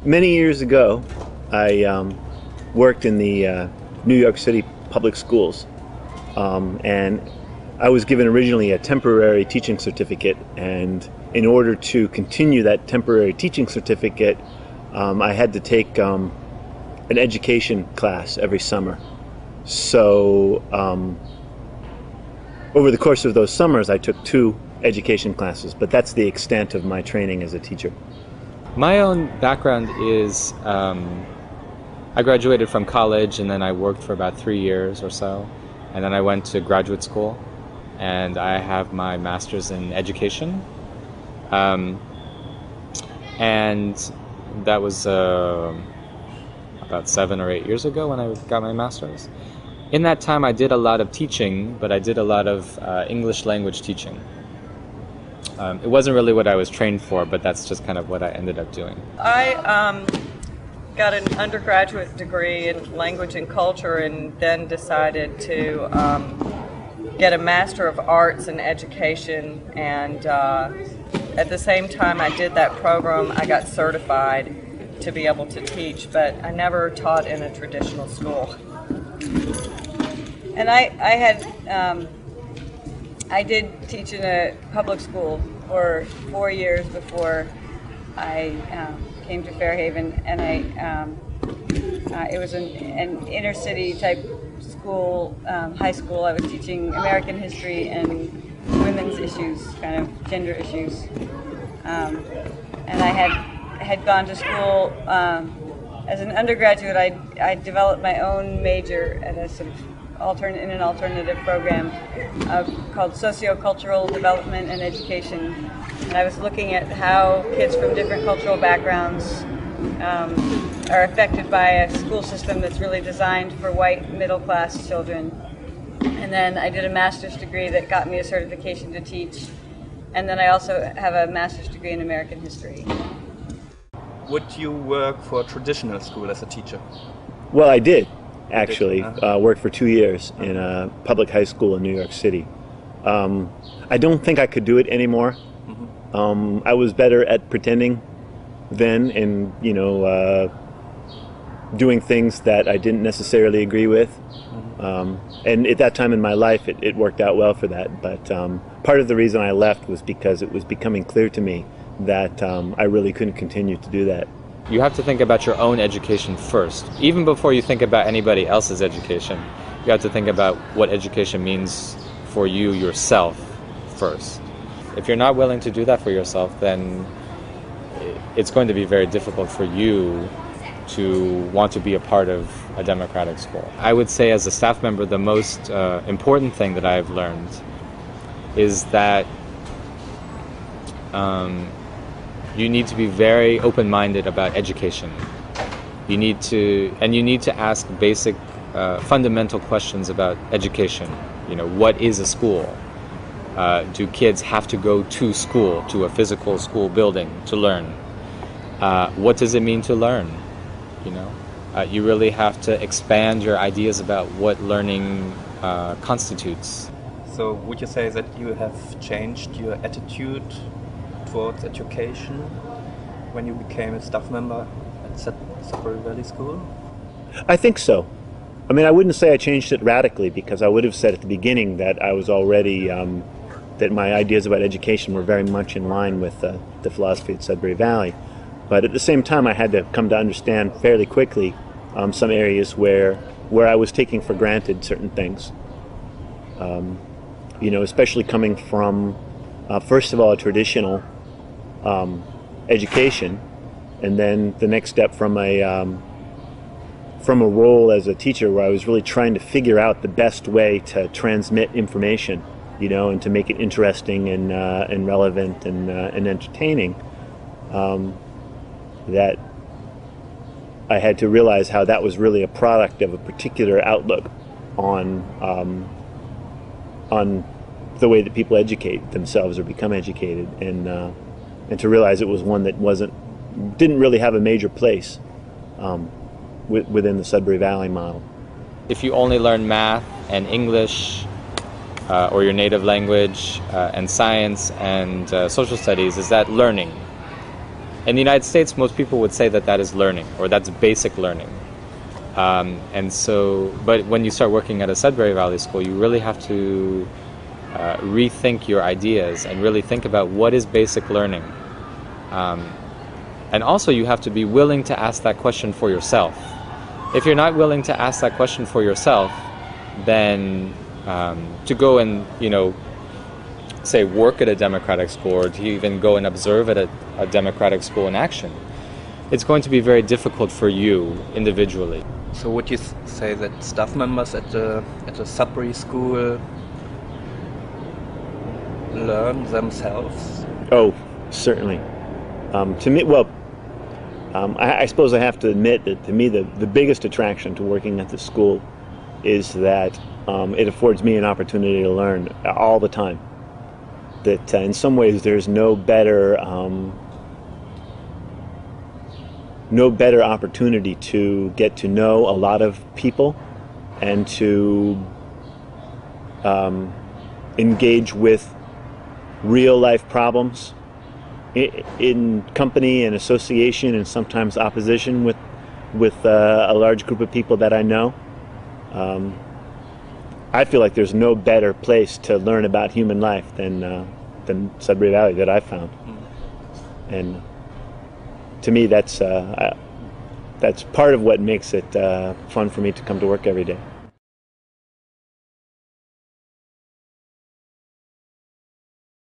Many years ago, I worked in the New York City public schools, and I was given originally a temporary teaching certificate, and in order to continue that temporary teaching certificate, I had to take an education class every summer. So over the course of those summers, I took 2 education classes, but that's the extent of my training as a teacher. My own background is I graduated from college, and then I worked for about 3 years or so, and then I went to graduate school, and I have my master's in education, and that was about 7 or 8 years ago when I got my master's. In that time I did a lot of teaching, but I did a lot of English language teaching. It wasn't really what I was trained for, but that's just kind of what I ended up doing. I got an undergraduate degree in language and culture, and then decided to get a Master of Arts in Education, and at the same time I did that program, I got certified to be able to teach, but I never taught in a traditional school. And I did teach in a public school for 4 years before I came to Fairhaven, and it was an inner city type school, high school. I was teaching American history and women's issues, kind of gender issues. And I had gone to school as an undergraduate. I developed my own major at a sort of in an alternative program called Sociocultural Development and Education, and I was looking at how kids from different cultural backgrounds are affected by a school system that's really designed for white middle-class children. And then I did a master's degree that got me a certification to teach, and then I also have a master's degree in American history. Would you work for a traditional school as a teacher? Well, I did. Actually, worked for 2 years in a public high school in New York City. I don't think I could do it anymore. I was better at pretending then, and doing things that I didn't necessarily agree with. And at that time in my life, it worked out well for that. But part of the reason I left was because it was becoming clear to me that I really couldn't continue to do that. You have to think about your own education first. Even before you think about anybody else's education, you have to think about what education means for you yourself first. If you're not willing to do that for yourself, then it's going to be very difficult for you to want to be a part of a democratic school. I would say as a staff member, the most important thing that I've learned is that you need to be very open-minded about education. You need to ask basic, fundamental questions about education. What is a school? Do kids have to go to school, to a physical school building to learn? What does it mean to learn? You really have to expand your ideas about what learning constitutes. So would you say that you have changed your attitude towards education when you became a staff member at Sudbury Valley School? I think so. I mean, I wouldn't say I changed it radically, because I would have said at the beginning that I was already, that my ideas about education were very much in line with the philosophy at Sudbury Valley. But at the same time, I had to come to understand fairly quickly some areas where I was taking for granted certain things. Especially coming from, first of all, a traditional education, and then the next step from a role as a teacher where I was really trying to figure out the best way to transmit information, and to make it interesting and relevant and entertaining. That I had to realize how that was really a product of a particular outlook on the way that people educate themselves or become educated, and to realize it was one that didn't really have a major place within the Sudbury Valley model. If you only learn math and English or your native language and science and social studies, is that learning? in the United States, most people would say that that is learning, or that's basic learning. And so, but when you start working at a Sudbury Valley school, you really have to rethink your ideas and really think about what is basic learning. And also you have to be willing to ask that question for yourself. If you're not willing to ask that question for yourself, then to go and, say work at a democratic school, or to even go and observe at a democratic school in action, it's going to be very difficult for you individually. So would you say that staff members at the Sudbury School learn themselves? Oh, certainly. To me, well, I suppose I have to admit that to me the biggest attraction to working at the school is that it affords me an opportunity to learn all the time. That in some ways there's no better opportunity to get to know a lot of people and to engage with real life problems in company and association, and sometimes opposition with a large group of people that I know. I feel like there's no better place to learn about human life than Sudbury Valley that I've found. And to me, that's part of what makes it fun for me to come to work every day.